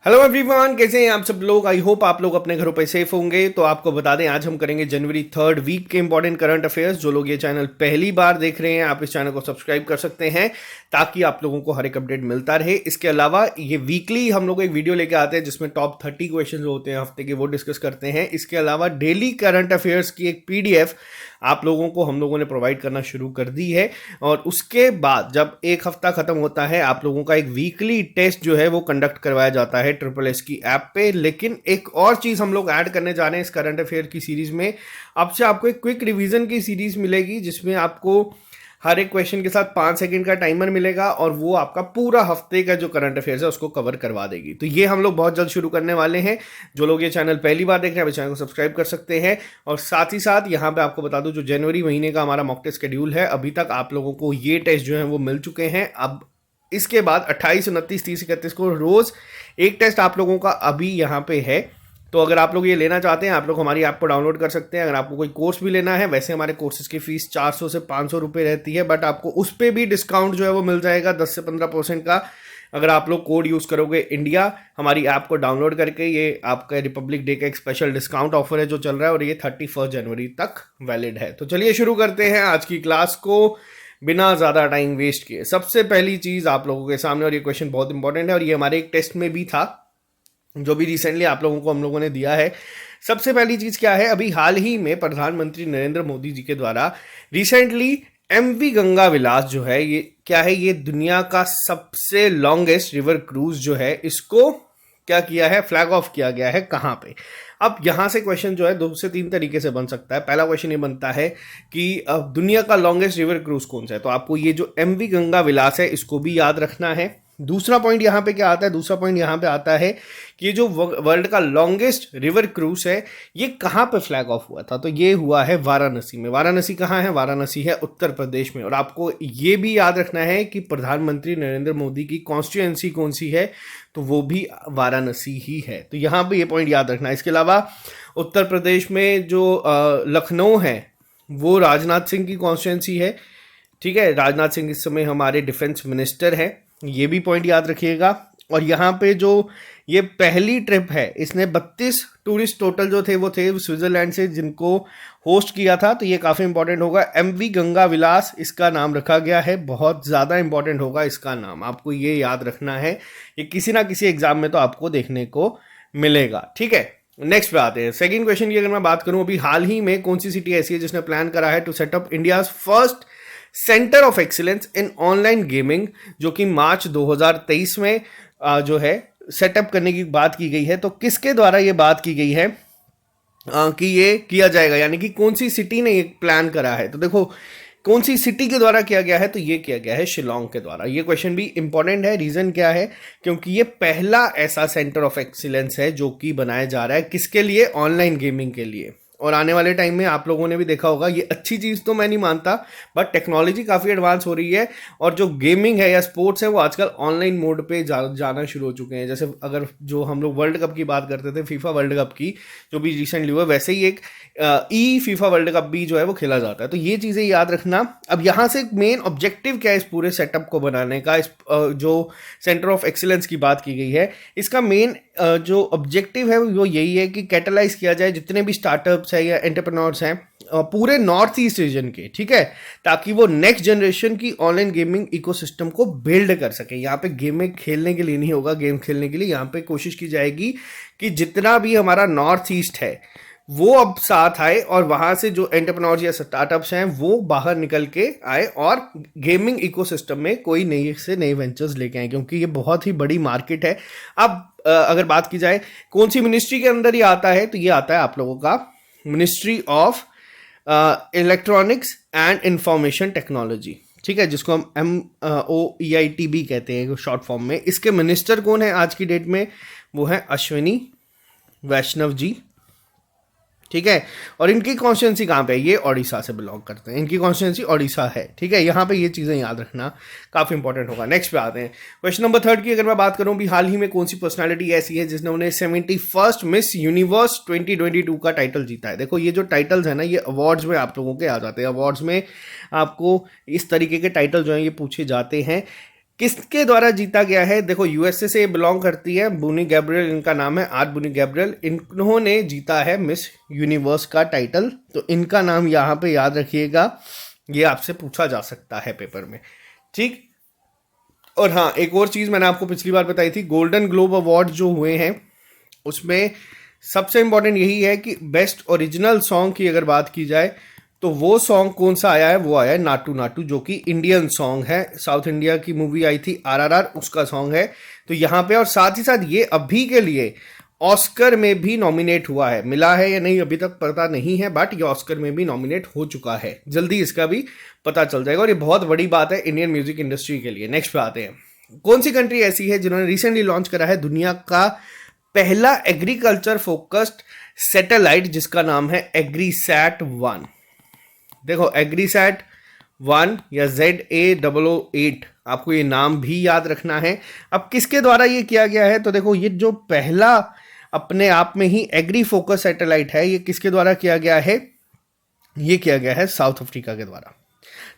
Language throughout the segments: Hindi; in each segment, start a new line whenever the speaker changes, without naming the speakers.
हेलो एवरीवन, कैसे हैं आप सब लोग। आई होप आप लोग अपने घरों पे सेफ होंगे। तो आपको बता दें, आज हम करेंगे जनवरी 3 वीक के इंपॉर्टेंट करंट अफेयर्स। जो लोग ये चैनल पहली बार देख रहे हैं, आप इस चैनल को सब्सक्राइब कर सकते हैं ताकि आप लोगों को हर एक अपडेट मिलता रहे। इसके अलावा ये वीकली हम लोग एक वीडियो लेके आते हैं जिसमें टॉप 30 क्वेश्चन जो होते हैं हफ्ते के, वो डिस्कस करते हैं। इसके अलावा डेली करंट अफेयर्स की एक पीडीएफ आप लोगों को हम लोगों ने प्रोवाइड करना शुरू कर दी है। और उसके बाद जब एक हफ्ता खत्म होता है, आप लोगों का एक वीकली टेस्ट जो है वो कंडक्ट करवाया जाता है SSS की ऐप पे। लेकिन एक और चीज हम लोग ऐड करने जा रहे हैं इस करंट अफेयर की सीरीज में। अब से आपको एक क्विक रिवीजन की सीरीज मिलेगी जिसमें आपको हर एक क्वेश्चन के साथ 5 सेकंड का टाइमर मिलेगा और वो आपका पूरा हफ्ते का जो करंट अफेयर्स है उसको कवर करवा देगी। तो ये हम लोग बहुत जल्द शुरू करने वाले हैं। जो लोग ये चैनल पहली बार देख रहे हैं, चैनल को सब्सक्राइब कर सकते हैं। और साथ ही साथ यहाँ पे आपको बता दूं, जो जनवरी महीने का हमारा मॉक टेस्ट शेड्यूल है, अभी तक आप लोगों को ये टेस्ट जो है वो मिल चुके हैं। अब इसके बाद 28, 29, 30, 31 को रोज एक टेस्ट आप लोगों का अभी यहाँ पे है। तो अगर आप लोग ये लेना चाहते हैं, आप लोग हमारी ऐप को डाउनलोड कर सकते हैं। अगर आपको कोई कोर्स भी लेना है, वैसे हमारे कोर्सेज की फीस 400 से 500 रुपये रहती है, बट आपको उस पर भी डिस्काउंट जो है वो मिल जाएगा 10 से 15% का। अगर आप लोग कोड यूज़ करोगे इंडिया, हमारी ऐप को डाउनलोड करके। ये आपका रिपब्लिक डे का एक स्पेशल डिस्काउंट ऑफर है जो चल रहा है और ये 31 जनवरी तक वैलिड है। तो चलिए शुरू करते हैं आज की क्लास को बिना ज़्यादा टाइम वेस्ट किए। सबसे पहली चीज़ आप लोगों के सामने, और ये क्वेश्चन बहुत इंपॉर्टेंट है और ये हमारे एक टेस्ट में भी था जो भी रिसेंटली आप लोगों को हम लोगों ने दिया है। सबसे पहली चीज क्या है, अभी हाल ही में प्रधानमंत्री नरेंद्र मोदी जी के द्वारा रिसेंटली MV गंगा विलास जो है, ये क्या है, ये दुनिया का सबसे लॉन्गेस्ट रिवर क्रूज जो है, इसको क्या किया है, फ्लैग ऑफ किया गया है। कहां पे? अब यहां से क्वेश्चन जो है 2 से 3 तरीके से बन सकता है। पहला क्वेश्चन ये बनता है कि अब दुनिया का लॉन्गेस्ट रिवर क्रूज कौन सा है, तो आपको ये जो MV गंगा विलास है इसको भी याद रखना है। दूसरा पॉइंट यहाँ पे क्या आता है, दूसरा पॉइंट यहाँ पे आता है कि ये जो वर्ल्ड का लॉन्गेस्ट रिवर क्रूज है ये कहाँ पे फ्लैग ऑफ हुआ था, तो ये हुआ है वाराणसी में। वाराणसी कहाँ है? वाराणसी है उत्तर प्रदेश में। और आपको ये भी याद रखना है कि प्रधानमंत्री नरेंद्र मोदी की कॉन्स्टिट्यूएंसी कौन सी है, तो वो भी वाराणसी ही है। तो यहाँ पे ये पॉइंट याद रखना है। इसके अलावा उत्तर प्रदेश में जो लखनऊ है वो राजनाथ सिंह की कॉन्स्टिट्यूएंसी है। ठीक है, राजनाथ सिंह इस समय हमारे डिफेंस मिनिस्टर हैं, ये भी पॉइंट याद रखिएगा। और यहाँ पे जो ये पहली ट्रिप है, इसने 32 टूरिस्ट टोटल जो थे वो थे स्विट्जरलैंड से, जिनको होस्ट किया था। तो ये काफ़ी इंपॉर्टेंट होगा। MV गंगा विलास इसका नाम रखा गया है, बहुत ज़्यादा इंपॉर्टेंट होगा इसका नाम, आपको ये याद रखना है। ये किसी ना किसी एग्जाम में तो आपको देखने को मिलेगा। ठीक है, नेक्स्ट पे आते हैं। सेकेंड क्वेश्चन की अगर मैं बात करूँ, अभी हाल ही में कौन सी सिटी ऐसी है जिसने प्लान करा है to setup India first centre of excellence in online gaming, जो कि मार्च 2023 में जो है सेटअप करने की बात की गई है। तो किसके द्वारा ये बात की गई है कि ये किया जाएगा, यानी कि कौन सी सिटी ने ये प्लान करा है? तो देखो, कौन सी सिटी के द्वारा किया गया है, तो ये किया गया है शिलोंग के द्वारा। ये क्वेश्चन भी इंपॉर्टेंट है। रीजन क्या है? क्योंकि ये पहला ऐसा सेंटर ऑफ एक्सीलेंस है जो कि बनाया जा रहा है किसके लिए? ऑनलाइन गेमिंग के लिए। और आने वाले टाइम में आप लोगों ने भी देखा होगा, ये अच्छी चीज़ तो मैं नहीं मानता, बट टेक्नोलॉजी काफ़ी एडवांस हो रही है और जो गेमिंग है या स्पोर्ट्स है वो आजकल ऑनलाइन मोड पे जाना शुरू हो चुके हैं। जैसे अगर जो हम लोग वर्ल्ड कप की बात करते थे, फीफा वर्ल्ड कप की जो भी रिसेंटली हुआ, वैसे ही एक फीफा वर्ल्ड कप भी जो है वो खेला जाता है। तो ये चीज़ें याद रखना। अब यहाँ से मेन ऑब्जेक्टिव क्या है इस पूरे सेटअप को बनाने का, इस जो सेंटर ऑफ एक्सीलेंस की बात की गई है, इसका मेन जो ऑब्जेक्टिव है वो यही है कि कैटलाइज किया जाए जितने भी स्टार्टअप्स है या एंटरप्रेन्योर्स हैं पूरे नॉर्थ ईस्ट रीजन के, ठीक है, ताकि वो नेक्स्ट जनरेशन की ऑनलाइन गेमिंग इकोसिस्टम को बिल्ड कर सके। यहाँ पे गेम खेलने के लिए नहीं होगा, गेम खेलने के लिए यहाँ पे कोशिश की जाएगी कि जितना भी हमारा नॉर्थ ईस्ट है वो अब साथ आए और वहाँ से जो एंटरप्रेन्योर्स या स्टार्टअप्स हैं वो बाहर निकल के आए और गेमिंग इकोसिस्टम में कोई नई से नए वेंचर्स लेके आए, क्योंकि ये बहुत ही बड़ी मार्केट है। अब अगर बात की जाए कौन सी मिनिस्ट्री के अंदर ये आता है, तो ये आता है आप लोगों का ministry of electronics and information technology. ठीक है, जिसको हम MOEIT भी कहते हैं शॉर्ट फॉर्म में। इसके मिनिस्टर कौन है आज की डेट में? वो है अश्विनी वैष्णव जी। ठीक है, और इनकी कॉन्स्टिट्यूंसी कहाँ पे है? ये ओडिशा से बिलोंग करते हैं, इनकी कॉन्स्टिट्यूंसी ओडिशा है। ठीक है, यहाँ पे ये चीज़ें याद रखना काफ़ी इंपॉर्टेंट होगा। नेक्स्ट पे आते हैं। क्वेश्चन नंबर 3 की अगर मैं बात करूँ, भी हाल ही में कौन सी पर्सनालिटी ऐसी है जिसने उन्हें 71st मिस यूनिवर्स 2022 का टाइटल जीता है? देखो, ये जो टाइटल्स है ना, ये अवार्ड्स में आप लोगों के आ जाते हैं। अवार्ड्स में आपको इस तरीके के टाइटल जो हैं ये पूछे जाते हैं। किसके द्वारा जीता गया है? देखो यूएसए से बिलोंग करती है, बुनी गैब्रियल इनका नाम है, आर्ट बुनी गैब्रियल। इन्होंने जीता है मिस यूनिवर्स का टाइटल, तो इनका नाम यहाँ पे याद रखिएगा, ये आपसे पूछा जा सकता है पेपर में, ठीक। और हाँ, एक और चीज़ मैंने आपको पिछली बार बताई थी, गोल्डन ग्लोब अवार्ड जो हुए हैं उसमें सबसे इंपॉर्टेंट यही है कि बेस्ट ओरिजिनल सॉन्ग की अगर बात की जाए तो वो सॉन्ग कौन सा आया है? वो आया है नाटू नाटू, जो कि इंडियन सॉन्ग है, साउथ इंडिया की मूवी आई थी आरआरआर, उसका सॉन्ग है। तो यहाँ पे और साथ ही साथ ये अभी के लिए ऑस्कर में भी नॉमिनेट हुआ है, मिला है या नहीं अभी तक पता नहीं है, बट ये ऑस्कर में भी नॉमिनेट हो चुका है, जल्दी इसका भी पता चल जाएगा, और ये बहुत बड़ी बात है इंडियन म्यूजिक इंडस्ट्री के लिए। नेक्स्ट पे आते हैं, कौन सी कंट्री ऐसी है जिन्होंने रिसेंटली लॉन्च करा है दुनिया का पहला एग्रीकल्चर फोकस्ड सैटेलाइट, जिसका नाम है एग्रीसैट-1। देखो एग्रीसैट-1 या ZA008, आपको ये नाम भी याद रखना है। अब किसके द्वारा ये किया गया है? तो देखो ये जो पहला अपने आप में ही एग्री फोकस सैटेलाइट है, ये किसके द्वारा किया गया है? ये किया गया है साउथ अफ्रीका के द्वारा,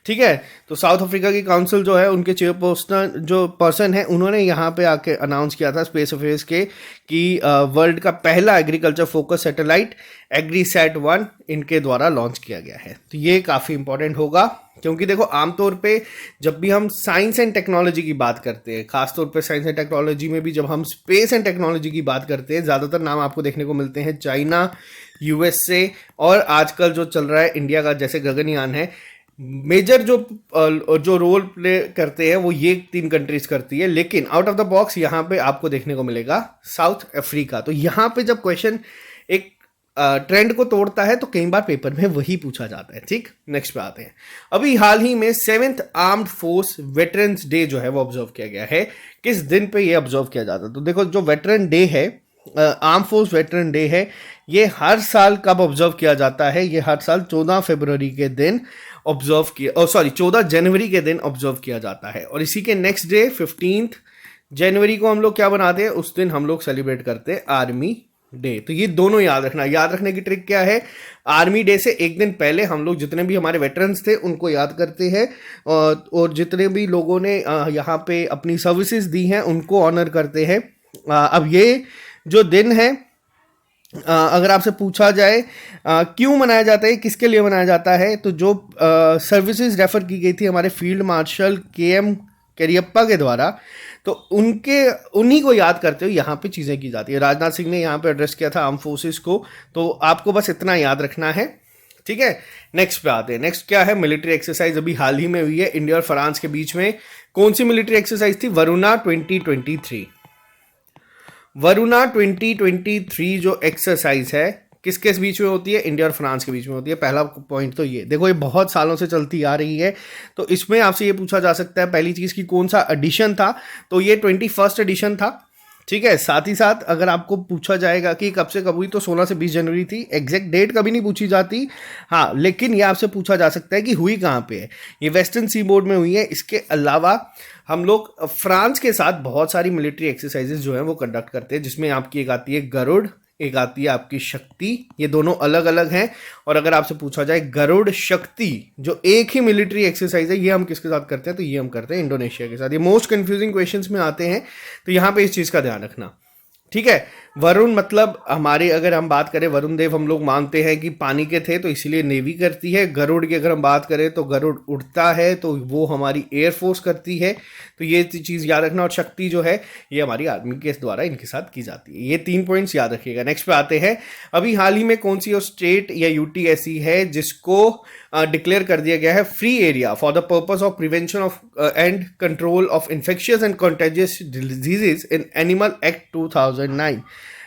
ठीक है। तो साउथ अफ्रीका की काउंसिल जो है, उनके चेयरपर्सन जो पर्सन है, उन्होंने यहाँ पे आके अनाउंस किया था स्पेस अफेयर्स के कि वर्ल्ड का पहला एग्रीकल्चर फोकस सैटेलाइट एग्रीसैट-1 इनके द्वारा लॉन्च किया गया है। तो ये काफ़ी इंपॉर्टेंट होगा, क्योंकि देखो आमतौर पे जब भी हम साइंस एंड टेक्नोलॉजी की बात करते हैं, खासतौर पे साइंस एंड टेक्नोलॉजी में भी जब हम स्पेस एंड टेक्नोलॉजी की बात करते हैं, ज़्यादातर नाम आपको देखने को मिलते हैं चाइना, यूएसए, और आजकल जो चल रहा है इंडिया का, जैसे गगनयान है। मेजर जो रोल प्ले करते हैं वो ये 3 कंट्रीज करती है, लेकिन आउट ऑफ द बॉक्स यहाँ पे आपको देखने को मिलेगा साउथ अफ्रीका। तो यहाँ पे जब क्वेश्चन एक ट्रेंड को तोड़ता है तो कई बार पेपर में वही पूछा जाता है, ठीक। नेक्स्ट पे आते हैं, अभी हाल ही में 7th armed force veterans day जो है वो ऑब्जर्व किया गया है। किस दिन पे ये ऑब्जर्व किया जाता है? तो देखो जो वेटरन डे है, आर्म फोर्स वेटरन डे है, ये हर साल कब ऑब्जर्व किया जाता है? ये हर साल 14 फरवरी के दिन ऑब्जर्व किया, 14 जनवरी के दिन ऑब्जर्व किया जाता है। और इसी के नेक्स्ट डे 15 जनवरी को हम लोग क्या बनाते हैं? उस दिन हम लोग सेलिब्रेट करते हैं आर्मी डे। तो ये दोनों याद रखना। याद रखने की ट्रिक क्या है? आर्मी डे से एक दिन पहले हम लोग जितने भी हमारे वेटरन्स थे उनको याद करते हैं, और जितने भी लोगों ने यहाँ पे अपनी सर्विसेज दी हैं उनको ऑनर करते हैं। अब ये जो दिन है, अगर आपसे पूछा जाए क्यों मनाया जाता है, किसके लिए मनाया जाता है, तो जो सर्विसेज रेफर की गई थी हमारे फील्ड मार्शल KM करियप्पा के द्वारा, तो उन्हीं को याद करते हुए यहाँ पे चीज़ें की जाती है। राजनाथ सिंह ने यहाँ पे एड्रेस किया था आर्म फोर्सेस को, तो आपको बस इतना याद रखना है, ठीक है। नेक्स्ट पे आते हैं। नेक्स्ट क्या है? मिलिट्री एक्सरसाइज अभी हाल ही में हुई है इंडिया और फ्रांस के बीच में। कौन सी मिलिट्री एक्सरसाइज थी? वरुणा 2023। वरुणा 2023 जो एक्सरसाइज है किस बीच में होती है? इंडिया और फ्रांस के बीच में होती है। पहला पॉइंट तो ये देखो, ये बहुत सालों से चलती आ रही है, तो इसमें आपसे ये पूछा जा सकता है पहली चीज़ की कौन सा एडिशन था, तो ये 21st एडिशन था, ठीक है। साथ ही साथ अगर आपको पूछा जाएगा कि कब से कब हुई, तो 16 से 20 जनवरी थी। एग्जैक्ट डेट कभी नहीं पूछी जाती, हाँ, लेकिन ये आपसे पूछा जा सकता है कि हुई कहाँ पे है। ये वेस्टर्न सी बोर्ड में हुई है। इसके अलावा हम लोग फ्रांस के साथ बहुत सारी मिलिट्री एक्सरसाइजेज जो है वो कंडक्ट करते हैं, जिसमें आपकी एक आती है गरुड़, एक आती है आपकी शक्ति। ये दोनों अलग अलग हैं, और अगर आपसे पूछा जाए गरुड़ शक्ति जो एक ही मिलिट्री एक्सरसाइज है, ये हम किसके साथ करते हैं? तो ये हम करते हैं इंडोनेशिया के साथ। ये मोस्ट कंफ्यूजिंग क्वेश्चंस में आते हैं, तो यहाँ पे इस चीज़ का ध्यान रखना, ठीक है। वरुण मतलब हमारे, अगर हम बात करें वरुण देव, हम लोग मानते हैं कि पानी के थे तो इसलिए नेवी करती है। गरुड़ की अगर हम बात करें तो गरुड़ उड़ता है, तो वो हमारी एयरफोर्स करती है, तो ये चीज़ याद रखना। और शक्ति जो है ये हमारी आर्मी के द्वारा इनके साथ की जाती है। ये 3 पॉइंट्स याद रखिएगा। नेक्स्ट पे आते हैं, अभी हाल ही में कौन सी स्टेट या यूटी ऐसी है जिसको डिक्लेयर कर दिया गया है free area for the purpose of prevention of and control of infectious and contagious diseases in animal act 2009।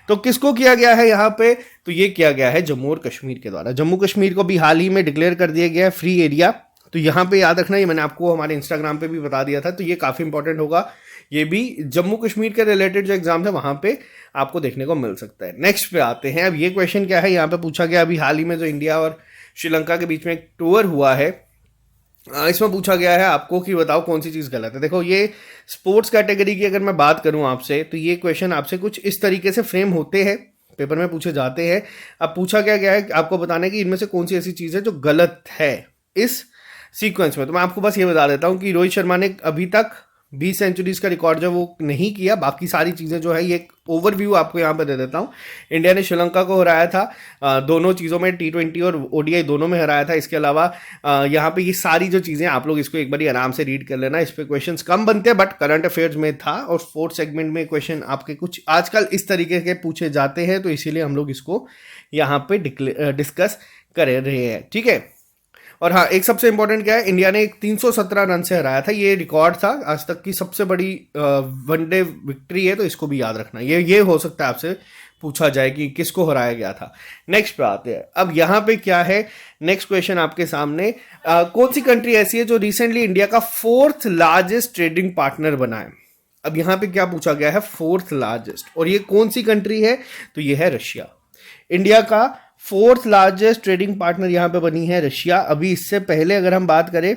तो किसको किया गया है यहाँ पे? तो ये किया गया है जम्मू और कश्मीर के द्वारा। जम्मू कश्मीर को भी हाल ही में डिक्लेयर कर दिया गया है फ्री एरिया। तो यहाँ पे याद रखना, ये मैंने आपको हमारे इंस्टाग्राम पे भी बता दिया था, तो ये काफ़ी इंपॉर्टेंट होगा। ये भी जम्मू कश्मीर के रिलेटेड जो एग्जाम है वहाँ पे आपको देखने को मिल सकता है। नेक्स्ट पे आते हैं। अब ये क्वेश्चन क्या है, यहाँ पे पूछा गया अभी हाल ही में जो इंडिया और श्रीलंका के बीच में एक टूर हुआ है, इसमें पूछा गया है आपको कि बताओ कौन सी चीज़ गलत है। देखो ये स्पोर्ट्स कैटेगरी की अगर मैं बात करूं आपसे, तो ये क्वेश्चन आपसे कुछ इस तरीके से फ्रेम होते हैं, पेपर में पूछे जाते हैं। अब पूछा क्या गया है आपको बताने की इनमें से कौन सी ऐसी चीज़ है जो गलत है इस सीक्वेंस में। तो मैं आपको बस ये बता देता हूं कि रोहित शर्मा ने अभी तक 20 सेंचुरीज का रिकॉर्ड जो वो नहीं किया। बाकी सारी चीज़ें जो है, ये एक ओवरव्यू आपको यहाँ पे दे देता हूँ। इंडिया ने श्रीलंका को हराया था, दोनों चीज़ों में, T20 और ODI दोनों में हराया था। इसके अलावा यहाँ पे ये सारी जो चीज़ें, आप लोग इसको एक बार आराम से रीड कर लेना। इस पे क्वेश्चंस कम बनते हैं, बट करंट अफेयर्स में था। और फोर्थ सेगमेंट में क्वेश्चन आपके कुछ आजकल इस तरीके के पूछे जाते हैं, तो इसीलिए हम लोग इसको यहाँ पे डिस्कस कर रहे हैं, ठीक है। और हाँ, एक सबसे इंपॉर्टेंट क्या है, इंडिया ने एक 317 रन से हराया था। ये रिकॉर्ड था आज तक की सबसे बड़ी वनडे विक्ट्री है, तो इसको भी याद रखना। ये हो सकता है आपसे पूछा जाए कि किसको हराया गया था। नेक्स्ट पे आते हैं। अब यहाँ पे क्या है, नेक्स्ट क्वेश्चन आपके सामने, कौन सी कंट्री ऐसी है जो रिसेंटली इंडिया का 4th लार्जेस्ट ट्रेडिंग पार्टनर बना है। अब यहाँ पे क्या पूछा गया है, 4th लार्जेस्ट, और ये कौन सी कंट्री है, तो ये है रशिया। इंडिया का 4th लार्जेस्ट ट्रेडिंग पार्टनर यहाँ पे बनी है रशिया। अभी इससे पहले अगर हम बात करें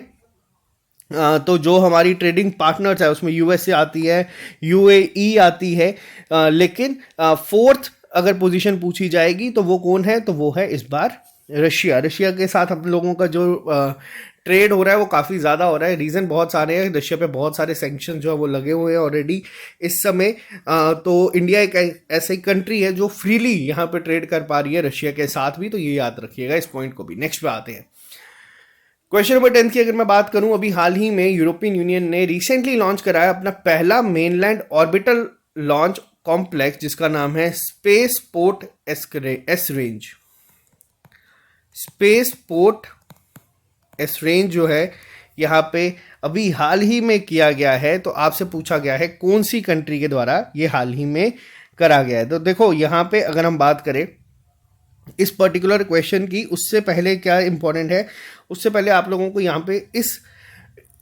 तो जो हमारी ट्रेडिंग पार्टनर्स है उसमें USA आती है, UAE आती है, लेकिन 4th अगर पोजीशन पूछी जाएगी तो वो कौन है, तो वो है इस बार रशिया। रशिया के साथ हम लोगों का जो ट्रेड हो रहा है वो काफ़ी ज़्यादा हो रहा है। रीज़न बहुत सारे हैं, रशिया पे बहुत सारे सैंक्शन जो है वो लगे हुए हैं ऑलरेडी इस समय। तो इंडिया एक ऐसी कंट्री है जो फ्रीली यहाँ पे ट्रेड कर पा रही है रशिया के साथ भी, तो ये याद रखिएगा इस पॉइंट को भी। नेक्स्ट पे आते हैं। क्वेश्चन नंबर 10 की अगर मैं बात करूं, अभी हाल ही में यूरोपियन यूनियन ने रिसेंटली लॉन्च कराया अपना पहला मेनलैंड ऑर्बिटल लॉन्च कॉम्प्लेक्स, जिसका नाम है space port S range. Space port S range जो है यहाँ पे अभी हाल ही में किया गया है। तो आपसे पूछा गया है कौन सी कंट्री के द्वारा ये हाल ही में करा गया है। तो देखो यहाँ पे अगर हम बात करें इस पर्टिकुलर क्वेश्चन की, उससे पहले क्या इंपॉर्टेंट है, उससे पहले आप लोगों को यहाँ पे इस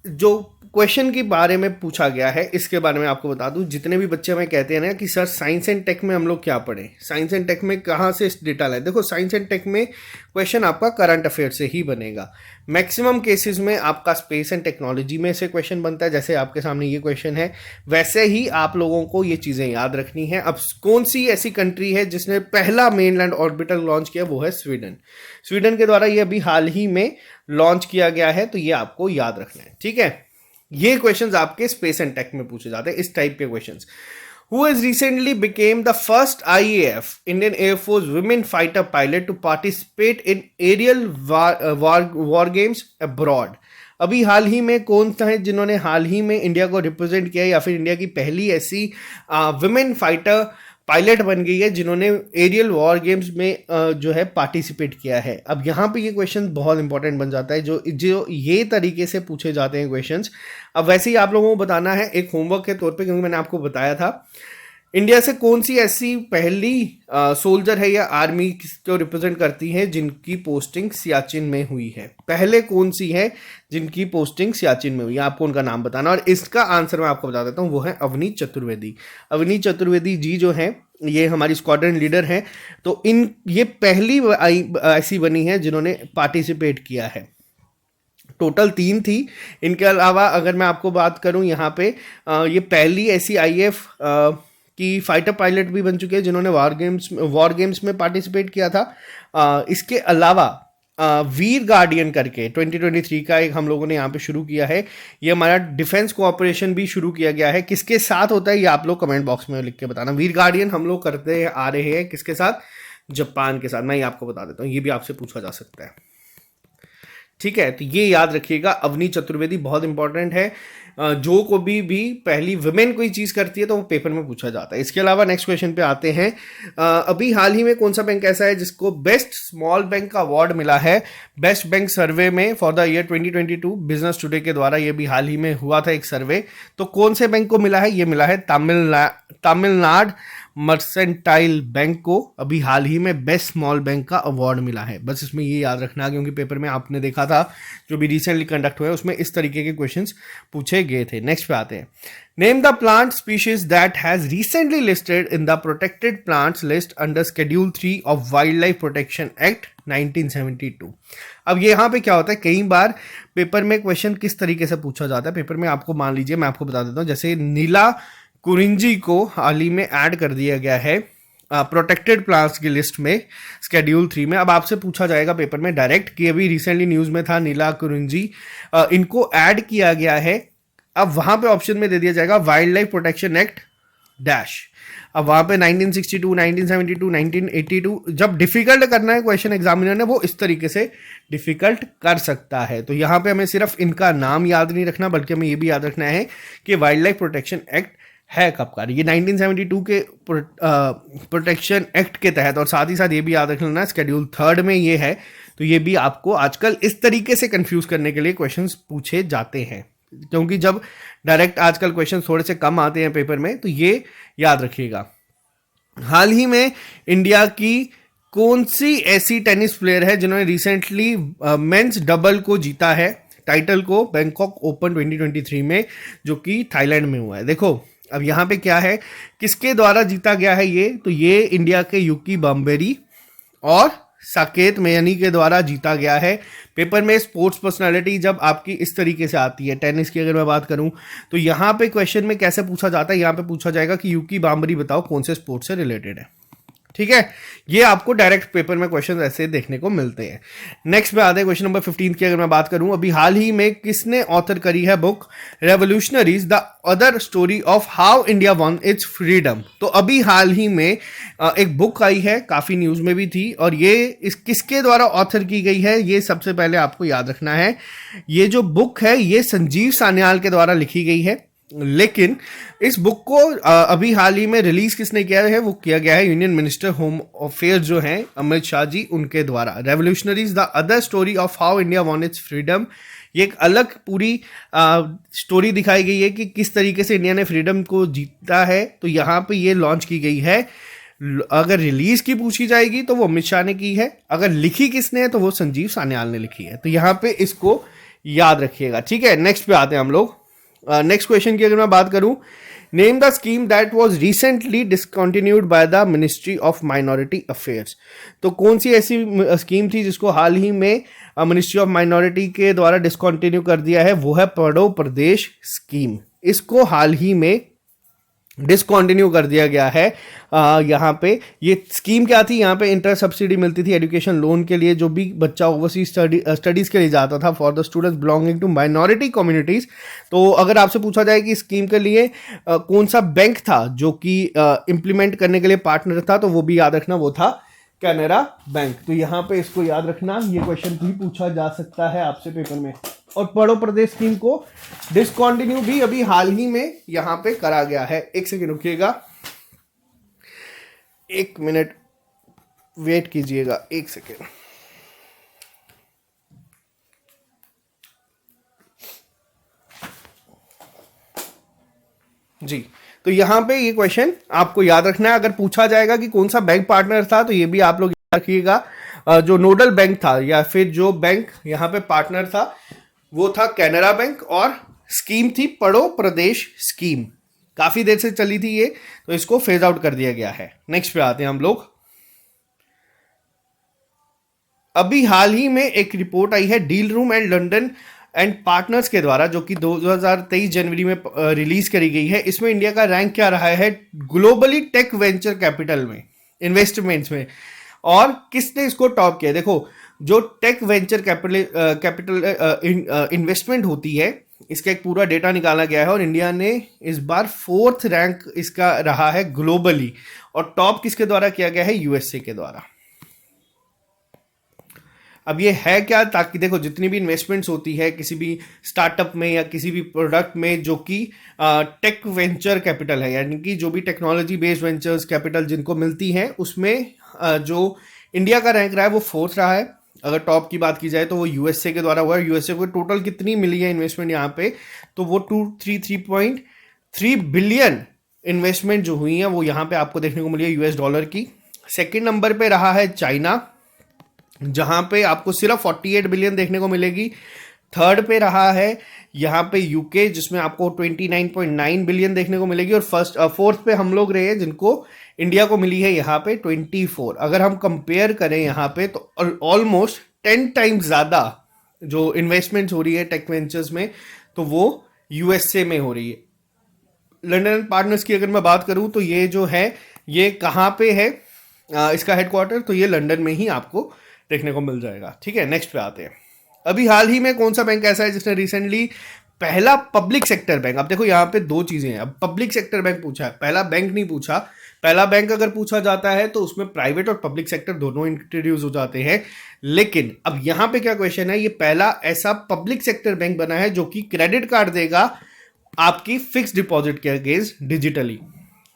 जो क्वेश्चन के बारे में पूछा गया है इसके बारे में आपको बता दूं। जितने भी बच्चे हमें कहते हैं ना कि सर साइंस एंड टेक में हम लोग क्या पढ़ें, साइंस एंड टेक में कहाँ से डेटा लाए, देखो साइंस एंड टेक में क्वेश्चन आपका करंट अफेयर से ही बनेगा। मैक्सिमम केसेस में आपका स्पेस एंड टेक्नोलॉजी में से क्वेश्चन बनता है, जैसे आपके सामने ये क्वेश्चन है, वैसे ही आप लोगों को ये चीज़ें याद रखनी है। अब कौन सी ऐसी कंट्री है जिसने पहला मेनलैंड ऑर्बिटल लॉन्च किया, वो है स्वीडन। स्वीडन के द्वारा ये अभी हाल ही में लॉन्च किया गया है, तो ये आपको याद रखना है, ठीक है। ये क्वेश्चंस आपके स्पेस एंड टेक में पूछे जाते हैं, इस टाइप के questions. Who has recently became the first IAF Indian Air Force women fighter pilot to participate in aerial war games abroad? अभी हाल ही में कौन सा है जिन्होंने हाल ही में इंडिया को रिप्रेजेंट किया, या फिर इंडिया की पहली ऐसी वुमेन फाइटर पायलट बन गई है जिन्होंने एरियल वॉर गेम्स में जो है पार्टिसिपेट किया है। अब यहाँ पे ये क्वेश्चन बहुत इंपॉर्टेंट बन जाता है, जो ये तरीके से पूछे जाते हैं क्वेश्चंस। अब वैसे ही आप लोगों को बताना है एक होमवर्क के तौर पे, क्योंकि मैंने आपको बताया था इंडिया से कौन सी ऐसी पहली सोल्जर है या आर्मी को रिप्रेजेंट करती है जिनकी पोस्टिंग सियाचिन में हुई है। पहले कौन सी है जिनकी पोस्टिंग सियाचिन में हुई है, आपको उनका नाम बताना। और इसका आंसर मैं आपको बता देता हूँ, वो है अवनीत चतुर्वेदी। अवनीत चतुर्वेदी जी जो है ये हमारी स्क्वाड्रन लीडर हैं। तो ये पहली ऐसी बनी है जिन्होंने पार्टिसिपेट किया है। टोटल 3 थी। इनके अलावा अगर मैं आपको बात करूं यहाँ पे ये पहली ऐसी IAF की फाइटर पायलट भी बन चुके हैं जिन्होंने वॉर गेम्स में पार्टिसिपेट किया था। इसके अलावा वीर गार्डियन करके 2023 का एक हम लोगों ने यहाँ पे शुरू किया है। ये हमारा डिफेंस कोऑपरेशन भी शुरू किया गया है। किसके साथ होता है ये आप लोग कमेंट बॉक्स में लिख के बताना। वीर गार्डियन हम लोग करते आ रहे हैं किसके साथ, जापान के साथ। मैं ये आपको बता देता हूँ, ये भी आपसे पूछा जा सकता है, ठीक है। तो ये याद रखिएगा, अवनीत चतुर्वेदी बहुत इंपॉर्टेंट है। जो को भी पहली वुमेन कोई चीज़ करती है तो वो पेपर में पूछा जाता है। इसके अलावा नेक्स्ट क्वेश्चन पे आते हैं। अभी हाल ही में कौन सा बैंक ऐसा है जिसको बेस्ट स्मॉल बैंक का अवार्ड मिला है बेस्ट बैंक सर्वे में for the year 2022? Business today के द्वारा ये भी हाल ही में हुआ था एक सर्वे। तो कौन से बैंक को मिला है? ये मिला है तमिलनाडु मर्सेंटाइल बैंक को अभी हाल ही में बेस्ट स्मॉल बैंक का अवार्ड मिला है। बस इसमें ये याद रखना, क्योंकि पेपर में आपने देखा था जो भी रिसेंटली कंडक्ट हुआ है उसमें इस तरीके के क्वेश्चंस पूछे गए थे। नेक्स्ट पे आते हैं। Name the plant species that has recently listed in the protected plants list under schedule 3 of wild life protection act 1972। अब ये यहाँ पे क्या होता है, कई बार पेपर में क्वेश्चन किस तरीके से पूछा जाता है। पेपर में आपको मान लीजिए मैं आपको बता देता हूँ, जैसे नीला कुरिंजी को हाल ही में ऐड कर दिया गया है प्रोटेक्टेड प्लांट्स की लिस्ट में शेड्यूल 3 में। अब आपसे पूछा जाएगा पेपर में डायरेक्ट कि अभी रिसेंटली न्यूज़ में था नीला कुरिंजी, इनको ऐड किया गया है अब वहां पे ऑप्शन में दे दिया जाएगा wild life protection act dash. अब वहां पे 1962, 1972, 1982, जब डिफिकल्ट करना है क्वेश्चन एग्जामिनर ने वो इस तरीके से डिफिकल्ट कर सकता है। तो यहाँ पे हमें सिर्फ इनका नाम याद नहीं रखना, बल्कि हमें ये भी याद रखना है कि वाइल्ड लाइफ प्रोटेक्शन एक्ट है कब का। ये 1972 के प्रोटेक्शन एक्ट के तहत, और साथ ही साथ ये भी याद रखना शेड्यूल 3 में ये है। तो ये भी आपको आजकल इस तरीके से कंफ्यूज करने के लिए क्वेश्चंस पूछे जाते हैं, क्योंकि जब डायरेक्ट आजकल क्वेश्चन थोड़े से कम आते हैं पेपर में, तो ये याद रखिएगा। हाल ही में इंडिया की कौन सी ऐसी टेनिस प्लेयर है जिन्होंने रिसेंटली मेंस डबल को जीता है, टाइटल को, बैंकॉक ओपन 2023 में, जो कि थाईलैंड में हुआ है। देखो अब यहाँ पे क्या है, किसके द्वारा जीता गया है ये, तो ये इंडिया के यूकी बाम्बेरी और साकेत मैयानी के द्वारा जीता गया है। पेपर में स्पोर्ट्स पर्सनालिटी जब आपकी इस तरीके से आती है, टेनिस की अगर मैं बात करूं, तो यहाँ पे क्वेश्चन में कैसे पूछा जाता है, यहाँ पे पूछा जाएगा कि यूकी बाम्बरी बताओ कौन से स्पोर्ट्स से रिलेटेड है। ठीक है, ये आपको डायरेक्ट पेपर में क्वेश्चन ऐसे देखने को मिलते हैं। नेक्स्ट पे आते हैं क्वेश्चन नंबर 15 की अगर मैं बात करूं, अभी हाल ही में किसने ऑथर करी है book revolutionaries the other story of how India one it's freedom. तो अभी हाल ही में एक बुक आई है, काफी न्यूज में भी थी, और ये इस किसके द्वारा ऑथर की गई है, ये सबसे पहले आपको याद रखना है। ये जो बुक है ये संजीव सान्याल के द्वारा लिखी गई है, लेकिन इस बुक को अभी हाल ही में रिलीज किसने किया है, वो किया गया है यूनियन मिनिस्टर होम अफेयर्स जो हैं अमित शाह जी, उनके द्वारा। Revolutionaries the other story of how India won it's freedom, ये एक अलग पूरी स्टोरी दिखाई गई है कि किस तरीके से इंडिया ने फ्रीडम को जीता है। तो यहाँ पे ये लॉन्च की गई है। अगर रिलीज की पूछी जाएगी तो वो अमित शाह ने की है, अगर लिखी किसने है तो वो संजीव सान्याल ने लिखी है। तो यहाँ पे इसको याद रखिएगा। ठीक है, नेक्स्ट पे आते हैं हम लोग। नेक्स्ट क्वेश्चन की अगर मैं बात करूं, name the scheme that was recently discontinued by the ministry of minority affairs. तो कौन सी ऐसी स्कीम थी जिसको हाल ही में मिनिस्ट्री ऑफ माइनॉरिटी के द्वारा डिसकंटिन्यू कर दिया है, वो है पढ़ो प्रदेश स्कीम। इसको हाल ही में डिसकंटिन्यू कर दिया गया है। यहाँ पे ये स्कीम क्या थी, यहाँ पे इंटर सब्सिडी मिलती थी एजुकेशन लोन के लिए, जो भी बच्चा ओवरसीज स्टडीज के लिए जाता था for the students belonging to minority communities. तो अगर आपसे पूछा जाए कि स्कीम के लिए कौन सा बैंक था जो कि इम्प्लीमेंट करने के लिए पार्टनर था, तो वो भी याद रखना, वो था कैनरा बैंक। तो यहाँ पे इसको याद रखना, ये क्वेश्चन भी पूछा जा सकता है आपसे पेपर में। और पढ़ो प्रदेश स्कीम को डिसकंटिन्यू भी अभी हाल ही में यहां पे करा गया है। एक सेकेंड रुकिएगा, 1 मिनट वेट कीजिएगा, 1 सेकेंड। जी, तो यहां पे ये क्वेश्चन आपको याद रखना है। अगर पूछा जाएगा कि कौन सा बैंक पार्टनर था, तो ये भी आप लोग याद रखिएगा। जो नोडल बैंक था या फिर जो बैंक यहां पे पार्टनर था वो था कैनरा बैंक, और स्कीम थी पढ़ो प्रदेश स्कीम। काफी देर से चली थी ये, तो इसको फेज आउट कर दिया गया है। नेक्स्ट पे आते हैं हम लोग। अभी हाल ही में एक रिपोर्ट आई है deal room and London and partners के द्वारा, जो कि 2023 जनवरी में रिलीज करी गई है। इसमें इंडिया का रैंक क्या रहा है ग्लोबली टेक वेंचर कैपिटल में, इन्वेस्टमेंट्स में, और किसने इसको टॉप किया। देखो, जो टेक वेंचर कैपिटल इन्वेस्टमेंट होती है, इसका एक पूरा डेटा निकाला गया है, और इंडिया ने इस बार 4th रैंक इसका रहा है ग्लोबली, और टॉप किसके द्वारा किया गया है, यूएसए के द्वारा। अब ये है क्या, ताकि देखो जितनी भी इन्वेस्टमेंट्स होती है किसी भी स्टार्टअप में या किसी भी प्रोडक्ट में जो कि टेक वेंचर कैपिटल है, यानी कि जो भी टेक्नोलॉजी बेस्ड वेंचर्स कैपिटल जिनको मिलती है, उसमें जो इंडिया का रैंक रहा है वो 4th रहा है। अगर टॉप की बात की जाए तो वो यूएसए के द्वारा हुआ है। यूएसए को टोटल कितनी मिली है इन्वेस्टमेंट यहाँ पे, तो वो 233.3 बिलियन इन्वेस्टमेंट जो हुई है वो यहाँ पे आपको देखने को मिली है यूएस डॉलर की। सेकंड नंबर पे रहा है चाइना, जहां पे आपको सिर्फ 48 बिलियन देखने को मिलेगी। थर्ड पे रहा है यहाँ पे यूके, जिसमें आपको 29.9 बिलियन देखने को मिलेगी। और फोर्थ पे हम लोग रहे हैं, जिनको इंडिया को मिली है यहाँ पे 24। अगर हम कंपेयर करें यहाँ पे तो ऑलमोस्ट 10 टाइम्स ज़्यादा जो इन्वेस्टमेंट्स हो रही है टेक वेंचर्स में, तो वो यूएसए में हो रही है। लंदन पार्टनर्स की अगर मैं बात करूँ तो ये जो है ये कहाँ पे है इसका हेडक्वार्टर, तो ये लंदन में ही आपको देखने को मिल जाएगा। ठीक है, नेक्स्ट पे आते हैं। अभी हाल ही में कौन सा बैंक ऐसा है जिसने रिसेंटली पहला पब्लिक सेक्टर बैंक। अब देखो यहाँ पे दो चीजें हैं, अब पब्लिक सेक्टर बैंक पूछा है, पहला बैंक नहीं पूछा। पहला बैंक अगर पूछा जाता है तो उसमें प्राइवेट और पब्लिक सेक्टर दोनों इंट्रोड्यूस हो जाते हैं, लेकिन अब यहाँ पे क्या क्वेश्चन है, ये पहला ऐसा पब्लिक सेक्टर बैंक बना है जो कि क्रेडिट कार्ड देगा आपकी फिक्स डिपॉजिट के अगेंस्ट डिजिटली।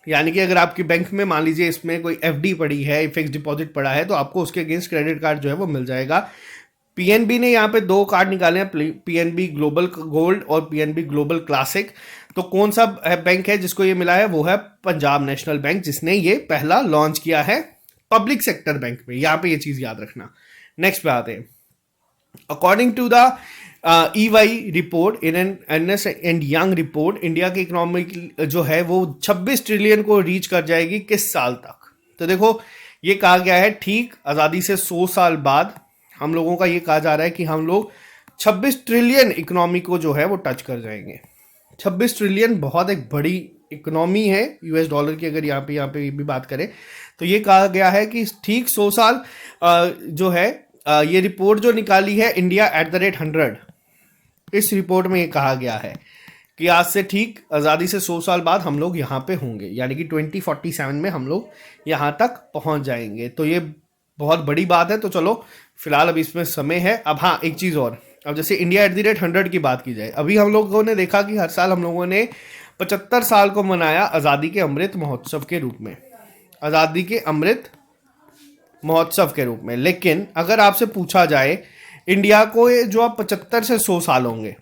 यानी कि अगर आपकी बैंक में मान लीजिए इसमें कोई एफडी पड़ी है, फिक्स डिपॉजिट पड़ा है, तो आपको उसके अगेंस्ट क्रेडिट कार्ड जो है वो मिल जाएगा। पीएनबी ने यहाँ पे दो कार्ड निकाले हैं, पीएनबी ग्लोबल गोल्ड और पीएनबी ग्लोबल क्लासिक। तो कौन सा बैंक है जिसको ये मिला है, वो है पंजाब नेशनल बैंक, जिसने ये पहला लॉन्च किया है पब्लिक सेक्टर बैंक में। यहाँ पे ये चीज याद रखना। नेक्स्ट पे आते हैं। According to the EY report, in an Ernst and Young report, India की इकोनॉमी जो है वो 26 ट्रिलियन को रीच कर जाएगी किस साल तक। तो देखो ये कहा गया है ठीक आज़ादी से 100 साल बाद हम लोगों का ये कहा जा रहा है कि हम लोग 26 ट्रिलियन इकोनॉमी को जो है वो टच कर जाएंगे। 26 ट्रिलियन बहुत एक बड़ी इकोनॉमी है US डॉलर की, अगर यहाँ पे भी बात करें तो ये कहा गया है कि ठीक 100 साल जो है ये रिपोर्ट जो निकाली है इंडिया @100, इस रिपोर्ट में ये कहा गया है कि आज से ठीक आज़ादी से 100 साल बाद हम लोग यहाँ पे होंगे, यानी कि 2047 में हम लोग यहाँ तक पहुँच जाएंगे। तो ये बहुत बड़ी बात है। तो चलो फिलहाल अभी इसमें समय है। अब हाँ एक चीज़ और, अब जैसे इंडिया @100 की बात की जाए, अभी हम लोगों ने देखा कि हर साल हम लोगों ने 75 साल को मनाया आज़ादी के अमृत महोत्सव के रूप में, आज़ादी के अमृत महोत्सव के रूप में। लेकिन अगर आपसे पूछा जाए इंडिया को ये जो अब 75 से 100 साल होंगे,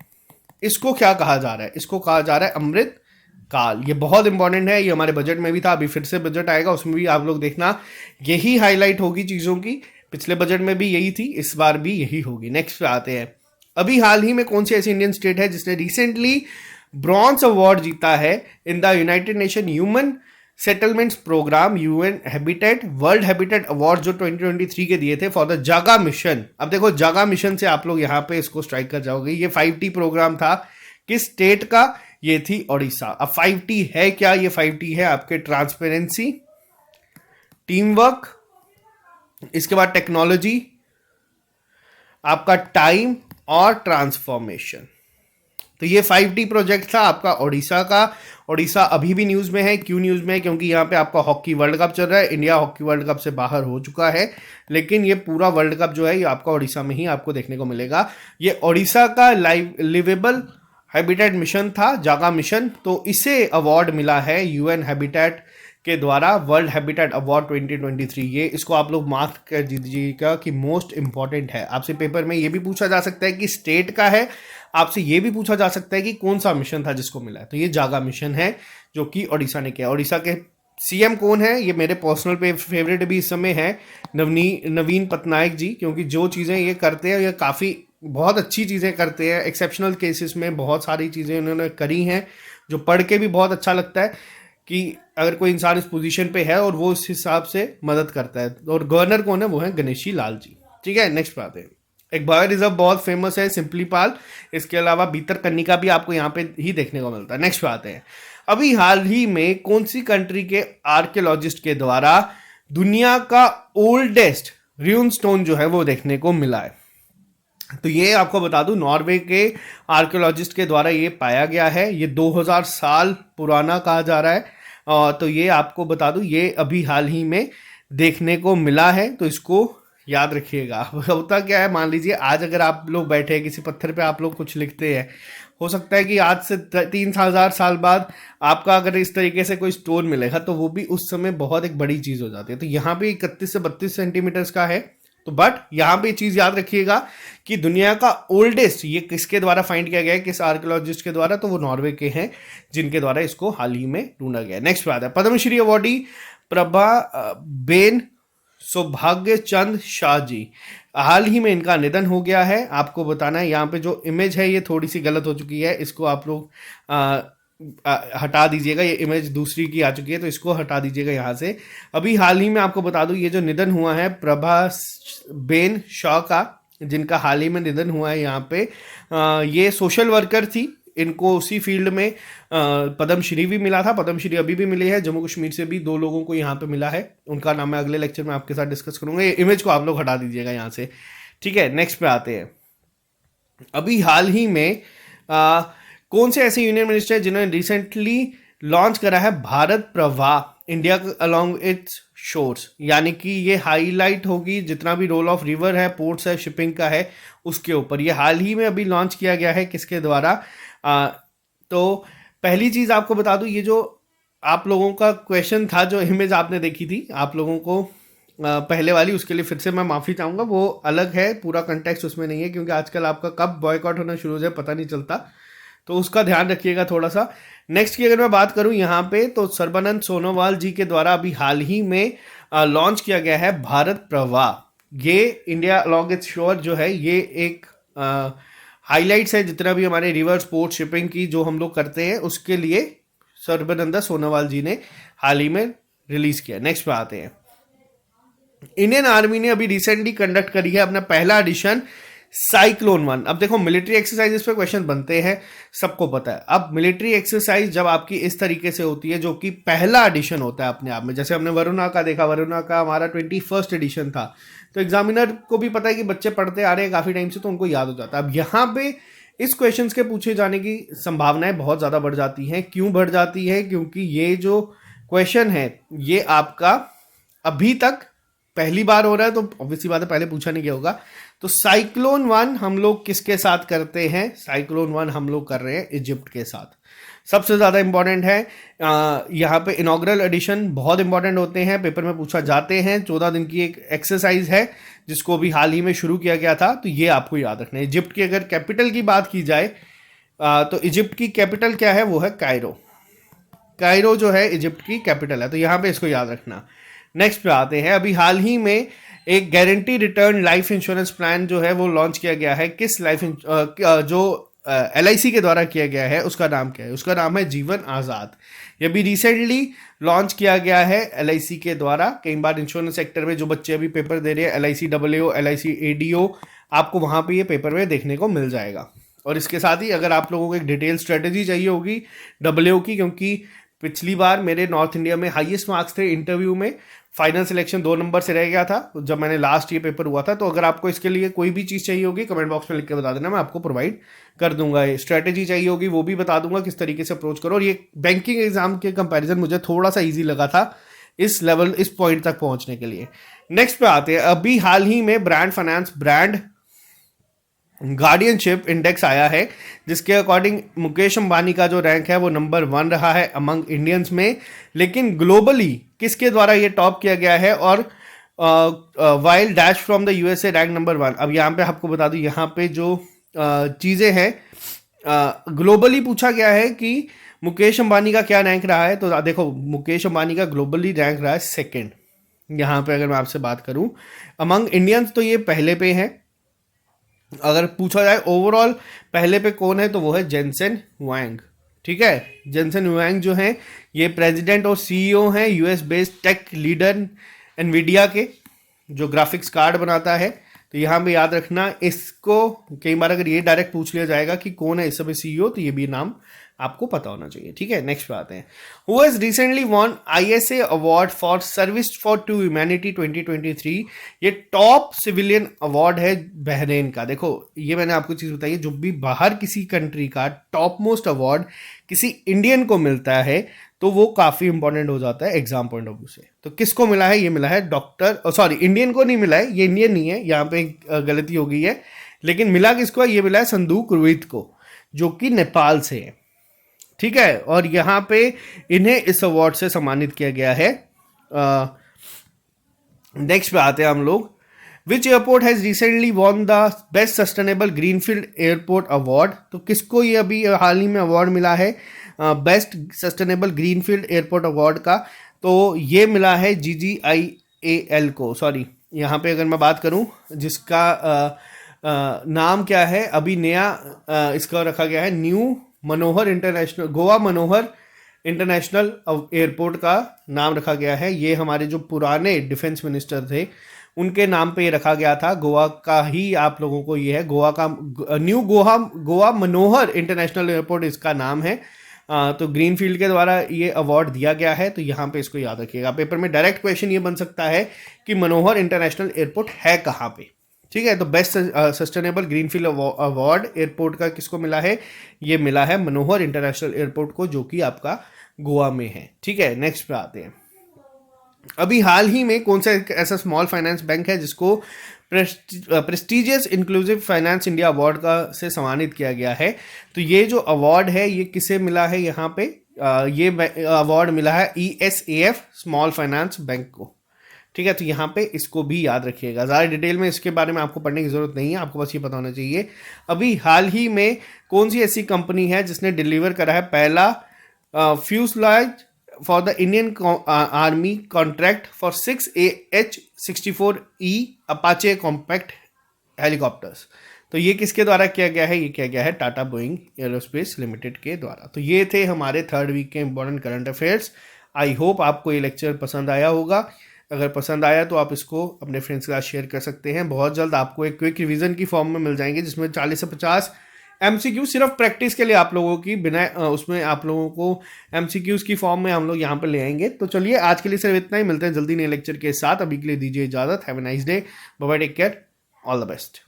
इसको क्या कहा जा रहा है, इसको कहा जा रहा है अमृत काल। ये बहुत इंपॉर्टेंट है, ये हमारे बजट में भी था, अभी फिर से बजट आएगा, उसमें भी आप लोग देखना यही हाईलाइट होगी चीज़ों की। पिछले बजट में भी यही थी, इस बार भी यही होगी। नेक्स्ट पे आते हैं। अभी हाल ही में कौन सी ऐसी इंडियन स्टेट है जिसने रिसेंटली ब्रॉन्ज अवार्ड जीता है in the United Nation human settlements programme, UN habitat world habitat award जो 2023 के दिए थे फॉर द जागा मिशन। अब देखो जागा मिशन से आप लोग यहाँ पे इसको स्ट्राइक कर जाओगे। ये 5T प्रोग्राम था, किस स्टेट का, ये थी ओडिशा। अब 5T है क्या, ये 5T है आपके ट्रांसपेरेंसी, टीम वर्क, इसके बाद टेक्नोलॉजी, आपका टाइम और ट्रांसफॉर्मेशन। तो ये 5T प्रोजेक्ट था आपका ओडिशा का। ओडिशा अभी भी न्यूज़ में है, क्यों न्यूज़ में है, क्योंकि यहाँ पे आपका हॉकी वर्ल्ड कप चल रहा है। इंडिया हॉकी वर्ल्ड कप से बाहर हो चुका है, लेकिन ये पूरा वर्ल्ड कप जो है ये आपका ओडिशा में ही आपको देखने को मिलेगा। ये ओडिशा का लिवेबल हैबिटेट मिशन था, जागा मिशन। तो इसे अवार्ड मिला है यूएन हैबिटेट के द्वारा, वर्ल्ड हैबिटेट अवार्ड 2023। ये इसको आप लोग मार्क कर दीजिएगा कि मोस्ट इंपॉर्टेंट है। आपसे पेपर में ये भी पूछा जा सकता है कि स्टेट का है, आपसे ये भी पूछा जा सकता है कि कौन सा मिशन था जिसको मिला है। तो ये जागा मिशन है जो कि ओडिशा ने किया। ओडिशा के सीएम कौन है, ये मेरे पर्सनल फेवरेट भी इस समय है नवीन पटनायक जी, क्योंकि जो चीज़ें ये करते हैं ये काफ़ी बहुत अच्छी चीज़ें करते हैं। एक्सेप्शनल केसेस में बहुत सारी चीज़ें उन्होंने करी हैं जो पढ़ के भी बहुत अच्छा लगता है कि अगर कोई इंसान इस पोजीशन पे है और वो इस हिसाब से मदद करता है। और गवर्नर कौन है, वो है गणेशी लाल जी। ठीक है, नेक्स्ट पे आते हैं। एक बर्ड रिजर्व बहुत फेमस है, सिंपलीपाल। इसके अलावा भीतरकनिका भी आपको यहाँ पे ही देखने को मिलता है। नेक्स्ट पे आते हैं। अभी हाल ही में कौन सी कंट्री के आर्कियोलॉजिस्ट के द्वारा दुनिया का ओल्डेस्ट र्यून स्टोन जो है वो देखने को मिला है? तो ये आपको बता दूं, नॉर्वे के आर्कियोलॉजिस्ट के द्वारा ये पाया गया है। ये 2000 साल पुराना कहा जा रहा है। तो ये आपको बता दूं, ये अभी हाल ही में देखने को मिला है, तो इसको याद रखिएगा। होता क्या है, मान लीजिए आज अगर आप लोग बैठे हैं किसी पत्थर पे, आप लोग कुछ लिखते हैं, हो सकता है कि आज से 3000 साल बाद आपका अगर इस तरीके से कोई स्टोन मिलेगा तो वो भी उस समय बहुत एक बड़ी चीज़ हो जाती है। तो यहाँ पे 31 से 32 सेंटीमीटर्स का है। तो बट यहाँ पे चीज़ याद रखिएगा कि दुनिया का ओल्डेस्ट ये किसके द्वारा फाइंड किया गया है, किस आर्कियोलॉजिस्ट के द्वारा, तो वो नॉर्वे के हैं जिनके द्वारा इसको हाल ही में ढूंढा गया है। नेक्स्ट बात है, पद्मश्री अवॉर्डी प्रभाबेन सौभाग्य चंद शाह जी, हाल ही में इनका निधन हो गया है। आपको बताना है, यहाँ पे जो इमेज है ये थोड़ी सी गलत हो चुकी है, इसको आप लोग हटा दीजिएगा। ये इमेज दूसरी की आ चुकी है, तो इसको हटा दीजिएगा यहाँ से। अभी हाल ही में आपको बता दूं, ये जो निधन हुआ है प्रभाबेन शाह का, जिनका हाल ही में निधन हुआ है यहाँ पे, ये सोशल वर्कर थी। इनको उसी फील्ड में पद्मश्री भी मिला था, पद्मश्री अभी भी मिली है। जम्मू कश्मीर से भी 2 लोगों को यहाँ पे मिला है, उनका नाम मैं अगले लेक्चर में आपके साथ डिस्कस करूंगा। ये इमेज को आप लोग हटा दीजिएगा यहाँ से। ठीक है, नेक्स्ट पे आते हैं। अभी हाल ही में कौन से ऐसे यूनियन मिनिस्टर हैं जिन्होंने रिसेंटली लॉन्च करा है भारत प्रवाह इंडिया अलोंग इट्स शोर्स, यानी कि ये हाईलाइट होगी जितना भी रोल ऑफ रिवर है, पोर्ट्स है, शिपिंग का है, उसके ऊपर। ये हाल ही में अभी लॉन्च किया गया है, किसके द्वारा? तो पहली चीज आपको बता दूं, ये जो आप लोगों का क्वेश्चन था, जो इमेज आपने देखी थी आप लोगों को पहले वाली, उसके लिए फिर से मैं माफ़ी चाहूँगा, वो अलग है, पूरा कंटेक्स्ट उसमें नहीं है, क्योंकि आजकल आपका कब बॉयकॉट होना शुरू हो जाए पता नहीं चलता, तो उसका ध्यान रखिएगा थोड़ा सा। नेक्स्ट की अगर मैं बात करूं यहाँ पे, तो सर्बानंद सोनोवाल जी के द्वारा अभी हाल ही में लॉन्च किया गया है भारत प्रवाह। ये इंडिया अलॉन्ग इट्स शोर जो है, ये एक हाईलाइट्स है जितना भी हमारे रिवर स्पोर्ट शिपिंग की जो हम लोग करते हैं, उसके लिए सर्बानंद सोनोवाल जी ने हाल ही में रिलीज किया। नेक्स्ट पे आते हैं। इंडियन आर्मी ने अभी रिसेंटली कंडक्ट करी है अपना पहला एडिशन साइक्लोन 1। अब देखो, मिलिट्री एक्सरसाइजेस पे क्वेश्चन बनते हैं, सबको पता है। अब मिलिट्री एक्सरसाइज जब आपकी इस तरीके से होती है, जो कि पहला एडिशन होता है अपने आप में, जैसे हमने वरुणा का देखा, वरुणा का हमारा 21st एडिशन था, तो एग्जामिनर को भी पता है कि बच्चे पढ़ते आ रहे हैं काफी टाइम से, तो उनको याद हो जाता है। अब यहाँ पे इस क्वेश्चन के पूछे जाने की संभावनाएं बहुत ज्यादा बढ़ जाती हैं। क्यों बढ़ जाती है? क्योंकि ये जो क्वेश्चन है ये आपका अभी तक पहली बार हो रहा है, तो ऑब्वियसली बात है पहले पूछा नहीं गया होगा। तो साइक्लोन 1 हम लोग किसके साथ करते हैं? साइक्लोन 1 हम लोग कर रहे हैं इजिप्ट के साथ। सबसे ज़्यादा इंपॉर्टेंट है, यहाँ पे इनॉग्रल एडिशन बहुत इंपॉर्टेंट होते हैं, पेपर में पूछा जाते हैं। 14 दिन की एक एक्सरसाइज है जिसको भी हाल ही में शुरू किया गया था, तो ये आपको याद रखना है। इजिप्ट की अगर कैपिटल की बात की जाए, तो इजिप्ट की कैपिटल क्या है? वो है कायरो। कायरो जो है इजिप्ट की कैपिटल है, तो यहाँ पे इसको याद रखना। नेक्स्ट पे आते हैं। अभी हाल ही में एक guarantee return life insurance plan जो है वो लॉन्च किया गया है। किस जो LIC के द्वारा किया गया है, उसका नाम क्या है? उसका नाम है जीवन आज़ाद। ये भी रिसेंटली लॉन्च किया गया है LIC के द्वारा। कई बार इंश्योरेंस सेक्टर में जो बच्चे अभी पेपर दे रहे हैं, LIC AAO, LIC ADO, आपको वहाँ पे ये पेपर में देखने को मिल जाएगा। और इसके साथ ही अगर आप लोगों को एक डिटेल स्ट्रेटेजी चाहिए होगी AAO की, क्योंकि पिछली बार मेरे नॉर्थ इंडिया में हाईएस्ट मार्क्स थे इंटरव्यू में, फाइनल सिलेक्शन 2 नंबर से रह गया था जब मैंने लास्ट ये पेपर हुआ था। तो अगर आपको इसके लिए कोई भी चीज़ चाहिए होगी, कमेंट बॉक्स में लिख के बता देना, मैं आपको प्रोवाइड कर दूंगा। ये स्ट्रैटेजी चाहिए होगी वो भी बता दूंगा किस तरीके से अप्रोच करो। और ये बैंकिंग एग्जाम के कंपैरिजन मुझे थोड़ा सा ईजी लगा था इस लेवल, इस पॉइंट तक पहुंचने के लिए। नेक्स्ट पे आते हैं। अभी हाल ही में brand finance brand guardianship index आया है, जिसके अकॉर्डिंग मुकेश अंबानी का जो रैंक है वो नंबर 1 रहा है अमंग इंडियंस में। लेकिन ग्लोबली किसके द्वारा ये टॉप किया गया है? और while dash from the USA rank number 1। अब यहाँ पे आपको बता दूं, यहाँ पे जो चीज़ें हैं, ग्लोबली पूछा गया है कि मुकेश अंबानी का क्या रैंक रहा है। तो देखो, मुकेश अंबानी का ग्लोबली रैंक रहा है 2nd। यहाँ पे अगर मैं आपसे बात करूँ अमंग इंडियंस, तो ये पहले पे है। अगर पूछा जाए ओवरऑल पहले पे कौन है, तो वो है जेनसेन हुआंग। ठीक है, जेनसेन हुआंग जो है ये प्रेसिडेंट और CEO हैं US based take leader Nvidia के, जो ग्राफिक्स कार्ड बनाता है। तो यहाँ पे याद रखना इसको, कई बार अगर ये डायरेक्ट पूछ लिया जाएगा कि कौन है इस समय CEO, तो ये भी नाम आपको पता होना चाहिए। ठीक है, नेक्स्ट पे आते हैं। Who has recently won ISA award for service for to humanity 2023। ये टॉप सिविलियन अवार्ड है बहरीन का। देखो, ये मैंने आपको चीज बताई, जो भी बाहर किसी कंट्री का टॉप मोस्ट अवार्ड किसी इंडियन को मिलता है, तो वो काफी इंपॉर्टेंट हो जाता है एग्जाम पॉइंट ऑफ व्यू से। तो किसको मिला है? ये मिला है इंडियन को नहीं मिला है, ये इंडियन नहीं है, यहाँ पे गलती हो गई है। लेकिन मिला किसको? ये मिला है संदूक रुईत को, जो कि नेपाल से है। ठीक है, और यहाँ पे इन्हें इस अवार्ड से सम्मानित किया गया है। नेक्स्ट पे आते हैं हम लोग। Which airport has recently won the best sustainable greenfield airport award. तो किसको ये अभी हाल ही में अवार्ड मिला है best sustainable greenfield airport award का? तो ये मिला है GGIAL को। सॉरी, यहाँ पे अगर मैं बात करूँ, जिसका नाम क्या है, अभी नया इसका रखा गया है न्यू मनोहर इंटरनेशनल, गोवा मनोहर इंटरनेशनल एयरपोर्ट का नाम रखा गया है। ये हमारे जो पुराने डिफेंस मिनिस्टर थे उनके नाम पे ये रखा गया था। गोवा का ही आप लोगों को ये है, गोवा का न्यू गोवा मनोहर इंटरनेशनल एयरपोर्ट इसका नाम है। तो ग्रीनफील्ड के द्वारा ये अवार्ड दिया गया है, तो यहाँ पे इसको याद रखिएगा। पेपर में डायरेक्ट क्वेश्चन ये बन सकता है कि मनोहर इंटरनेशनल एयरपोर्ट है कहाँ पे। ठीक है, तो best sustainable greenfield award airport का किसको मिला है? ये मिला है मनोहर इंटरनेशनल एयरपोर्ट को, जो कि आपका गोवा में है। ठीक है, नेक्स्ट पे आते हैं। अभी हाल ही में कौन सा एक ऐसा स्मॉल फाइनेंस बैंक है जिसको prestigious inclusive finance India award का से सम्मानित किया गया है? तो ये जो अवार्ड है ये किसे मिला है यहाँ पे? ये अवार्ड मिला है ESAF स्मॉल फाइनेंस बैंक को। ठीक है, तो यहाँ पे इसको भी याद रखिएगा। ज़्यादा डिटेल में इसके बारे में आपको पढ़ने की ज़रूरत नहीं है, आपको बस ये पता होना चाहिए। अभी हाल ही में कौन सी ऐसी कंपनी है जिसने डिलीवर करा है पहला fuselage for the Indian army contract for 6 AH-64E Apache compact helicopters? तो ये किसके द्वारा किया गया है? ये किया गया है टाटा बोइंग एरोस्पेस लिमिटेड के द्वारा। तो ये थे हमारे थर्ड वीक के important current affairs. I hope आपको ये लेक्चर पसंद आया होगा। अगर पसंद आया तो आप इसको अपने फ्रेंड्स के साथ शेयर कर सकते हैं। बहुत जल्द आपको एक क्विक रिवीजन की फॉर्म में मिल जाएंगे, जिसमें 40 से 50 MCQ सिर्फ प्रैक्टिस के लिए आप लोगों की, बिना उसमें आप लोगों को MCQs की फॉर्म में हम लोग यहाँ पर ले आएंगे। तो चलिए आज के लिए सिर्फ इतना ही, मिलते हैं जल्दी नए लेक्चर के साथ। अभी के लिए दीजिए इजाजत। Have a nice day, bye bye, take care, all the best.